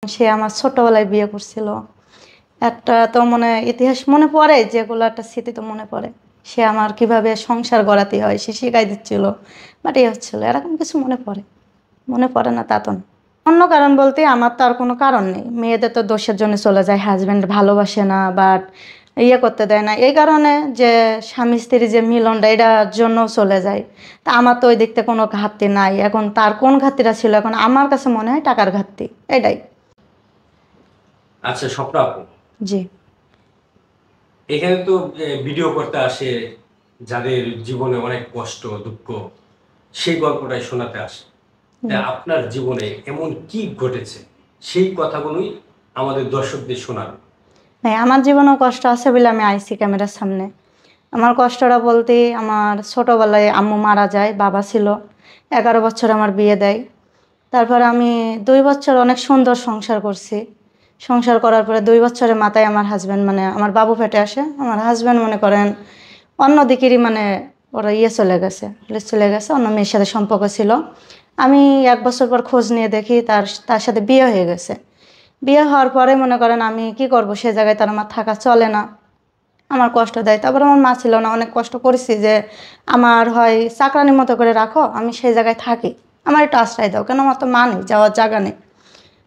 সে আমার ছোটবেলায় বিয়ে করছিল। একটা তো মনে ইতিহাস মনে পড়ে, যেগুলো একটা স্মৃতি তো মনে পড়ে। সে আমার কিভাবে সংসার গড়াতে হয় সে শিখাই দিচ্ছিল, বাট এই হচ্ছিল এরকম কিছু মনে পড়ে না তা তো না। অন্য কারণ বলতে আমার তো আর কোনো কারণ নেই, মেয়েদের তো দোষের জন্য চলে যায়, হাজব্যান্ড ভালোবাসে না বাট করতে দেয় না, এই কারণে যে স্বামী স্ত্রী যে মিলনটা এটার জন্য চলে যায়। তা আমার তো ওই দিক থেকে কোনো ঘাটতি নাই। এখন তার কোন ঘাটতিটা ছিল, এখন আমার কাছে মনে হয় টাকার ঘাটতি, এটাই। আচ্ছা স্বপ্ন আপু, জি। এখানে তো ভিডিও করতে আসে যাদের জীবনে অনেক কষ্ট দুঃখ, সেই গল্পটাই শোনাতে আসে। আপনার জীবনে এমন কি ঘটেছে সেই কথাগুলোই আমাদের দর্শকদের শোনাবেন। হ্যাঁ, আমার জীবনেও কষ্ট আছে বলে আমি আইসি ক্যামেরার সামনে। আমার কষ্টটা বলতে, আমার ছোটোবেলায় আম্মু মারা যায়, বাবা ছিল। 11 বছর আমার বিয়ে দেয়। তারপর আমি 2 বছর অনেক সুন্দর সংসার করছি। সংসার করার পরে 2 বছরের মাথায় আমার হাজব্যান্ড মানে আমার বাবু পেটে আসে। আমার হাজব্যান্ড মনে করেন অন্য দিকেরই মানে ওরা চলে গেছে, অন্য মেয়ের সাথে সম্পর্ক ছিল। আমি 1 বছর পর খোঁজ নিয়ে দেখি তার সাথে বিয়ে হয়ে গেছে। বিয়ে হওয়ার পরে মনে করেন আমি কি করব, সে জায়গায় তার আমার থাকা চলে না, আমার কষ্ট দেয়। তারপর আমার মা ছিল না, অনেক কষ্ট করেছি যে আমার হয় চাকরানির মতো করে রাখো, আমি সেই জায়গায় থাকি, আমার একটু আশ্রয় দাও, কেন আমার তো মা নেই, যাওয়ার জায়গা নেই।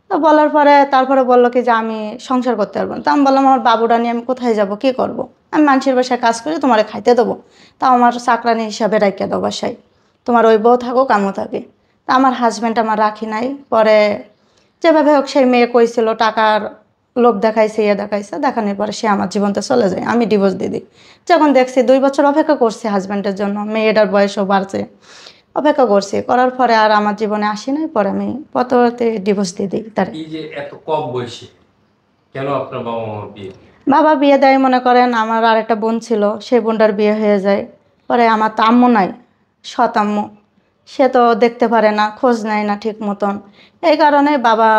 তো বলার পরে তারপরে বললো কি যে আমি সংসার করতে পারবো না। তো আমি বললাম আমার বাবুটা নিয়ে আমি কোথায় যাব, কি করব। আমি মানুষের বাসায় কাজ করে তোমার খাইতে দেবো, তাও আমার চাকরানি হিসাবে রাখিয়া দাও বাসায়, তোমার ওই বউ থাকুক আমিও থাকি। তা আমার হাজব্যান্ড আমার রাখি নাই। পরে যেভাবে হোক সেই মেয়ে কইছিল, টাকার লোভ দেখাইছে, দেখাইছে, দেখানোর পরে সে আমার জীবনতে চলে যায়, আমি ডিভোর্স দিয়ে দিই। যখন দেখছি 2 বছর অপেক্ষা করছি হাজব্যান্ডের জন্য, মেয়েটার বয়সও বাড়ছে, অপেক্ষা করছি, করার পরে আর আমার জীবনে আসি নাই। পরে আমি পরবর্তীতে ডিভোর্স দিয়ে দিই তার। এই যে এত কম বয়সে কেন আপনার বাবা মা বিয়ে? বাবা বিয়ে দেয়, মনে করেন আমার আর একটা বোন ছিল, সেই বোনটার বিয়ে হয়ে যায়। পরে আমার তো আম্মু নাই, সৎ আম্মু, সে তো দেখতে পারে না, খোঁজ নেয় না ঠিক মতন, এই কারণে বাবা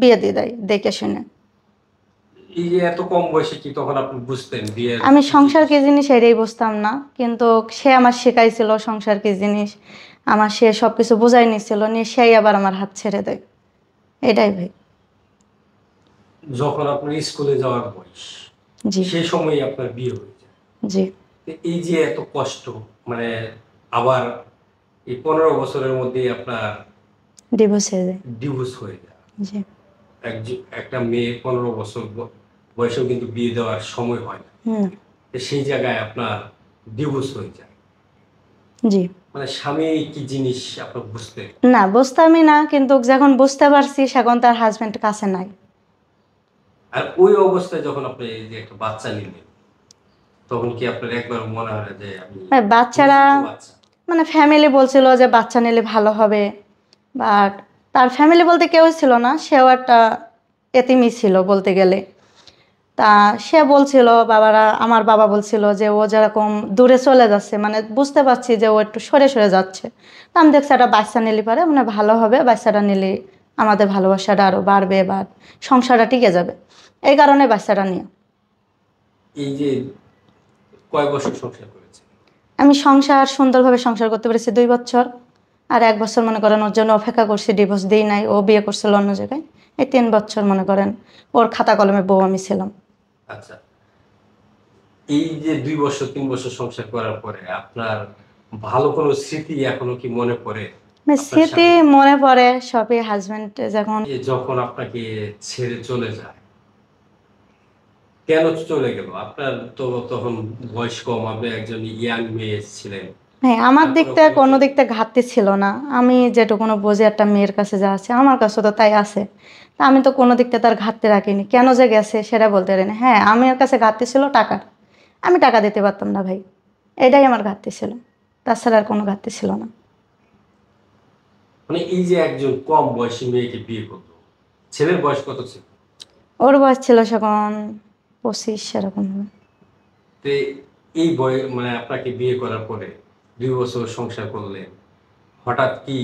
বিয়ে দিয়ে দেয় দেখে শুনে। এই যে এত কম বয়সে কি তখন আপনি বুঝতেন বিয়ের আমি কি সংসার জিনিস? কি জিনিস এটাই বুঝতাম না, কিন্তু সে আমার শেখাইছিল সংসার কি জিনিস, আমার সে সব কিছু বুঝাই নিছিল, নিয়ে সেই আবার আমার হাত ছেড়ে দেয়, এটাই ভাই। যখন আপনার স্কুলে যাওয়ার বয়স, জি। সেই সময়ই আপনার বিয়ে হয়ে যায়। জি। তো এই যে এত কষ্ট, মানে আবার এই 15 বছরের মধ্যেই আপনার ডিভোর্স হয়ে যায়। ডিভোর্স হয়ে যায়। জি। একটা মেয়ে 15 বছর বয়সেও কিন্তু বিয়ে দেওয়ার সময় হয় না। হুম। তো সেই জায়গায় আপনার ডিভোর্স হয়ে যায়। জি। মানে স্বামী কি জিনিস আপনার বুঝতে? না, বুঝতামই না, কিন্তু যখন বুঝতে পারছি সেখন তার হাজব্যান্ড কাছে নাই। আর ওই অবস্থায় যখন আপনি এই যে একটা বাচ্চা নিলেন, তখন কি আপনার একবার মনে হয় না যে আমি বাচ্চারা নিয়েছি তো বাচ্চা? মানে ফ্যামিলি বলছিল যে বাচ্চা নিলে ভালো হবে, বাট তার ফ্যামিলি বলতে কেউ ছিল না, সেও একটা এতিমই ছিল বলতে গেলে। তা সে বলছিল, আমার বাবা বলছিল যে ও যেরকম দূরে চলে যাচ্ছে, মানে বুঝতে পারছি যে ও একটু সরে সরে যাচ্ছে। তা আমি দেখছি একটা বাচ্চা নিলে পারে মানে ভালো হবে, বাচ্চাটা নিলে আমাদের ভালোবাসাটা আরও বাড়বে বা সংসারটা টিকে যাবে, এই কারণে বাচ্চাটা নিয়ে। এই যে কয় বছর সংসার করেছে? আমি সুন্দরভাবে সংসার করতে পেরেছি 2 বছর। আর 1 বছর মনে করেন ওর জন্য অপেক্ষা করছি, ডিভোর্স দিই নাই, ও বিয়ে করছিল অন্য জায়গায়। এই 3 বছর মনে করেন ওর খাতা কলমে বউ আমি ছিলাম। আচ্ছা, এই যে 2 বছর 3 বছর সংসার করার পরে আপনার ভালো কোনো স্মৃতি এখনো কি মনে পড়ে আপনার স্মৃতি সাথে? মনে পড়ে সবই, হাজব্যান্ড যখন যখন আপনাকে ছেড়ে চলে যায়, কেন চলে গেল? আপনার তো তখন বয়স কম, আপনি একজন ইয়াং মেয়ে ছিলেন। হ্যাঁ, আমার দিক তারপরে থেকে কোনো দিক থেকে ঘাটতি ছিল না। আমি যেটুকুনো বুঝি একটা মেয়ের কাছে যা আছে আমার কাছে তো তাই আছে। তা আমি তো কোনো দিক থেকে তার ঘাটতি রাখিনি, কেন যে গেছে সেটা বলতে পারি না। হ্যাঁ, আমার কাছে ঘাটতি ছিল টাকার, আমি টাকা দিতে পারতাম না ভাই, এটাই আমার ঘাটতি ছিল, তাছাড়া আর কোনো ঘাটতি ছিল না। মানে এই যে একজন কম বয়সী মেয়েকে বিয়ে করলো, ছেলের বয়স কত ছিল? ওর বয়স ছিল তখন 25 এরকম হবে। তো এই মানে আপনাকে বিয়ে করার পরে 2 বছর সংসার করলেন, হঠাৎ কি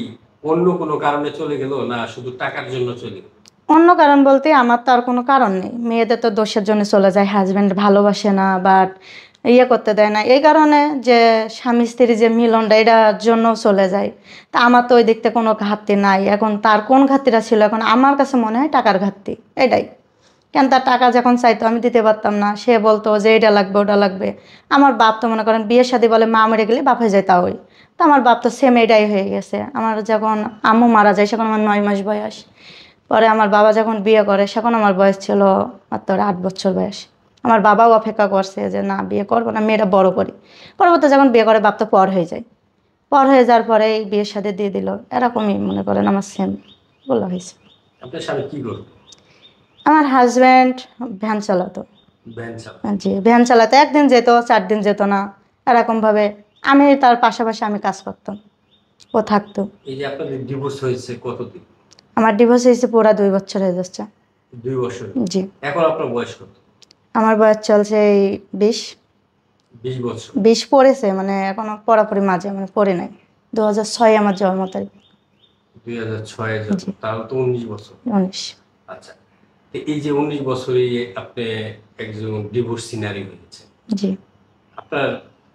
অন্য কোনো কারণে চলে গেল না শুধু টাকার জন্য চলে গেল? অন্য কারণ বলতে আমার তো আর কোনো কারণ নেই, মেয়েদের তো দোষের জন্য চলে যায়, হাজব্যান্ড ভালোবাসে না বাট ইয়ে করতে দেয় না, এই কারণে যে স্বামী স্ত্রীর যে মিলনটা এটার জন্য চলে যায়। তা আমার তো ওই দিক থেকে কোনো ঘাটতি নাই। এখন তার কোন ঘাটতিটা ছিল, এখন আমার কাছে মনে হয় টাকার ঘাটতি এটাই। কেন তার টাকা যখন চাইতো আমি দিতে পারতাম না, সে বলতো যে এটা লাগবে ওটা লাগবে। আমার বাপ তো মনে করেন বিয়ের শাদী বলে মা মরে গেলে বাপে যায় তা ওই। তো আমার বাপ তো সেম এটাই হয়ে গেছে। আমার যখন আম্মু মারা যায় সেখন আমার 9 মাস বয়স। পরে আমার বাবা যখন বিয়ে করে সেখন আমার বয়স ছিল মাত্র 8 বছর বয়স। আমার বাবাও অপেক্ষা করছে যে না বিয়ে করবো না, মেয়েটা বড় করি। পরবর্তী যখন বিয়ে করে বাপ তো পর হয়ে যায়। পর হয়ে যাওয়ার পরে এই বিয়ের সাথে দিয়ে দিল। এরকমই মনে করেন আমার সেম বলা হয়েছে। আপনার স্বামী কি করতো? আমার হাজব্যান্ড ভ্যান চালাতো। ভ্যান চালাতো। জি, ভ্যান চালাতে একদিন যেত, 4 দিন যেত না, এরকমভাবে। আমি তার পাশাপাশি আমি কাজ করতাম, ও থাকতো। এই যে আপনাদের ডিভোর্স হয়েছে কতদিন? আমার ডিভোর্স হয়েছে পুরা 2 বছর হয়ে যাচ্ছে। 2 বছর। জি, এখন আপনার বয়স কত? আমার বয়স চলছে এই 20। 20 বছর। 20 পড়েছে, মানে এখনো পড়াপড়ি মাঝে মানে পড়ে নাই। 2006 আমার জন্ম তারিখ। 2006-এ জন্ম, জি, তাহলে তো 19 বছর। 19। আচ্ছা, তো এই যে 19 বছরে আপনি একজন ডিভোর্সি নারী হয়েছে, জি, আপনার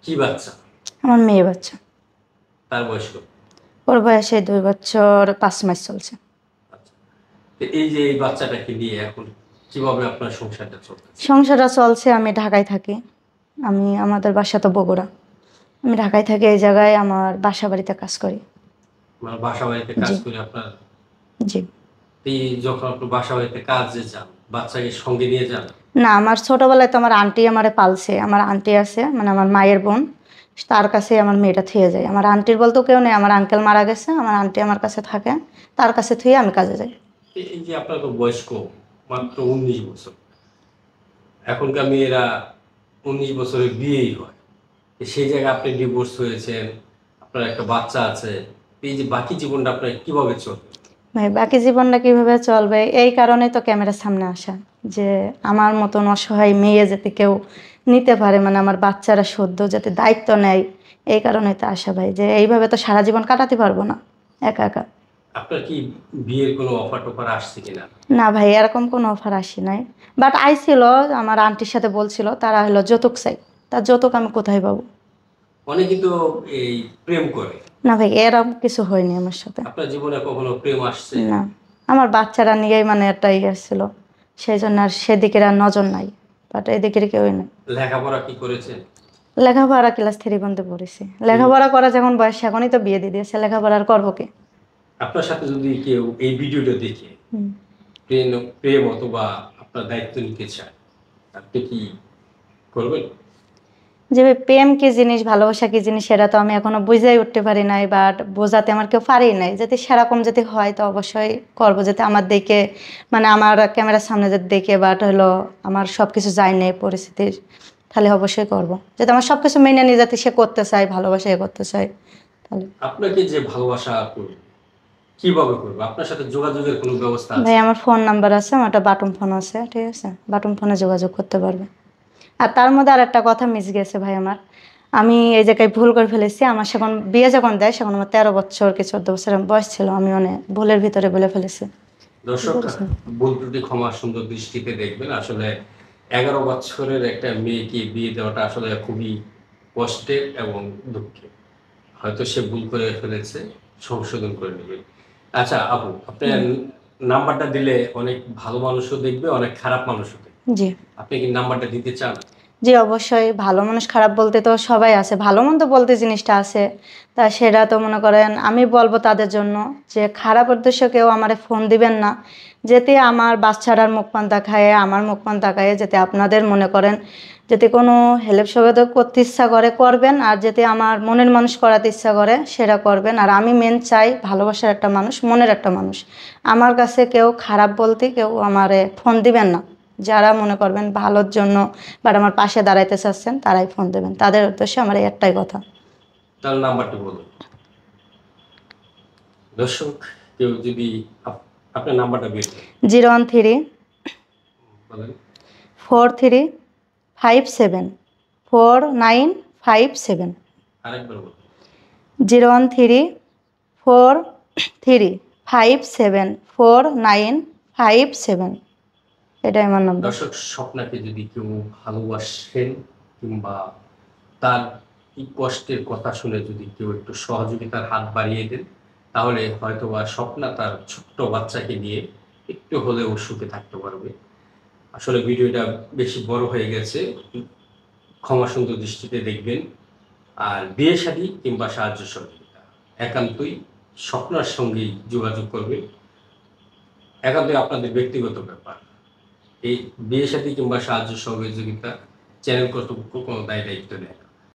কি বাচ্চা? আমার মেয়ে বাচ্চা। তার বয়স কত? ওর বয়স এই 2 বছর 5 মাস চলছে। আচ্ছা, তো এই যে এই বাচ্চাটাকে নিয়ে এখন কিভাবে আপনার সংসারটা চলতেছে? সংসারটা চলছে, আমি ঢাকায় থাকি। আমাদের বাসা তো বগুড়া। আমি ঢাকায় থাকি, এই জায়গায় আমার বাসা বাড়িতে কাজ করি। মানে বাসা বাড়িতে কাজ জি, করে আপনার, জি। এই যখন আপনি বাসা বাড়িতে কাজে যান, বাচ্চাকে সঙ্গে নিয়ে যান? না, আমার ছোটবেলায় তো আমার আন্টি আমারে পালছে। আমার আন্টি আছে, মানে আমার মায়ের বোন। তার কাছে আমার মেয়েটা থুয়ে যায়। আমার আন্টির বলতেও কেউ নেই, আমার আঙ্কেল মারা গেছে, আমার আন্টি আমার কাছে থাকে। তার কাছে থুয়ে আমি কাজে যাই। এই যে আপনার তো বয়স কম, মাত্র 19 বছর। এখনকার মেয়েরা 19 বছরে বিয়েই হয়। তো সেই জায়গায় আপনি ডিভোর্স হয়েছেন, আপনার একটা বাচ্চা আছে, এই যে বাকি জীবনটা আপনার কিভাবে চলবে? ভাই বাকি জীবনটা কিভাবে চলবে, এই কারণেই তো ক্যামেরার সামনে আসা, যে আমার মতন অসহায় মেয়ে যাতে কেউ নিতে পারে, মানে আমার বাচ্চারা সদ্য যাতে দায়িত্ব নেয়। এই কারণেই তো আসা ভাই, যে এইভাবে তো সারা জীবন কাটাতে পারবো না একা একা। আপনার কি বিয়ের কোনো অফার টফার আসছে কিনা? না ভাই, এরকম কোনো অফার আসি নাই। বাট আইছিল, আমার আন্টির সাথে বলছিল, তারা হলো যৌতুক চাই। তার যৌতুক আমি কোথায় পাবো? অনেকে তো এই প্রেম করে। না ভাই, এরকম কিছু হয়নি আমার সাথে। আপনার জীবনে কখনো প্রেম আসছে? না, আমার বাচ্চারা নিয়েই মানে একটা ইয়ে ছিল, সেই জন্য আর সেদিকের আর নজর নাই। বাট এদিকের কেউই নাই। লেখাপড়া কি করেছেন? লেখাপড়া ক্লাস 3 পর্যন্ত পড়েছি। লেখাপড়া করা যখন বয়স, এখনই তো বিয়ে দিয়ে দিয়েছে, লেখাপড়া আর করবো কি? আপনার সাথে যদি কেউ এই ভিডিওটা দেখে হুম। প্রেম প্রেম অথবা আপনার দায়িত্ব নিতে চায়, আপনি কি করবেন? যে প্রেম কি জিনিস, ভালোবাসা কি জিনিস, সেটা তো আমি এখনো বুঝাই উঠতে পারি নাই, বাট বোঝাতে আমার কেউ পারি নাই। যদি সেরকম যদি হয় তো অবশ্যই করবো, যাতে আমার দেখে, মানে আমার ক্যামেরার সামনে যদি দেখে, বাট হলো আমার সব কিছু যায় নেই পরিস্থিতির, তাহলে অবশ্যই করবো। যাতে আমার সব কিছু মেনে নিয়ে, যাতে সে করতে চায়, ভালোবাসা এ করতে চায়, তাহলে। আপনাকে যে ভালোবাসা করবে, কিভাবে করবে? আপনার সাথে যোগাযোগের কোনো ব্যবস্থা ভাই আছে? আমার ফোন নাম্বার আছে, আমার একটা বাটন ফোন আছে, ঠিক আছে, বাটন ফোনে যোগাযোগ করতে পারবে। আর তার মধ্যে আর একটা কথা মিস গেছে ভাই আমার। আমি এই জায়গায় ভুল করে ফেলেছি। আমার যখন বিয়ে যখন দেয়, সেখন আমার 13 বছর কি 14 বছর বয়স ছিল। আমি অনেক ভুলের ভিতরে বলে ফেলেছি। দর্শক, ভুল ত্রুটি ক্ষমা সুন্দর দৃষ্টিতে দেখবেন। আসলে 11 বছরের একটা মেয়েকে বিয়ে দেওয়াটা আসলে খুবই কষ্টের এবং দুঃখের। হয়তো সে ভুল করে ফেলেছে, সংশোধন করে নেবে। আচ্ছা আপু, আপনার নাম্বারটা দিলে অনেক ভালো মানুষও দেখবে, অনেক খারাপ মানুষও দেখবে। জি, আপনি কি নাম্বারটা দিতে চান? জি, অবশ্যই। ভালো মানুষ খারাপ বলতে তো সবাই আছে, ভালো মন্দ বলতে জিনিসটা আছে। তা সেটা তো মনে করেন আমি বলবো তাদের জন্য, যে খারাপ উদ্দেশ্য কেউ আমারে ফোন দিবেন না। যাতে আমার বাচ্চারার মুখ পান তাকায়, আমার মুখ পান তাকায়, যাতে আপনাদের মনে করেন যদি কোনো হেল্প সহযোগ করতে ইচ্ছা করে করবেন, আর যাতে আমার মনের মানুষ করাতে ইচ্ছা করে সেটা করবেন। আর আমি মেন চাই ভালোবাসার একটা মানুষ, মনের একটা মানুষ। আমার কাছে কেউ খারাপ বলতে কেউ আমারে ফোন দিবেন না। যারা মনে করবেন ভালোর জন্য বাট আমার পাশে দাঁড়াইতে চাচ্ছেন, তারাই ফোন দেবেন। তাদের উদ্দেশ্যে আমার এই একটাই কথা। তার নাম্বারটি বলুন। দর্শক, কেউ যদি আপনার নাম্বারটা বের করেন, 013 বলেন। 4357 4957। আরেকবার বলুন। 013 4357 4957। এটাই আমার নাম্বার। দর্শক, স্বপ্নাকে যদি কেউ ভালোবাসেন, কিংবা তার এই কষ্টের কথা শুনে যদি কেউ একটু সহযোগিতার হাত বাড়িয়ে দেন, তাহলে হয়তোবা স্বপ্না তার ছোট্ট বাচ্চাকে নিয়ে একটু হলেও সুখে থাকতে পারবে। আসলে ভিডিওটা বেশি বড় হয়ে গেছে, ক্ষমা সুন্দর দৃষ্টিতে দেখবেন। আর বিয়ে শাদী কিংবা সাহায্য সহযোগিতা একান্তই স্বপ্নার সঙ্গেই যোগাযোগ করবেন, একান্তই আপনাদের ব্যক্তিগত ব্যাপার। এই বিয়ে শাদী কিংবা সাহায্য সহযোগিতা চ্যানেল কর্তৃপক্ষ কোনো দায় দায়িত্ব নেয় না।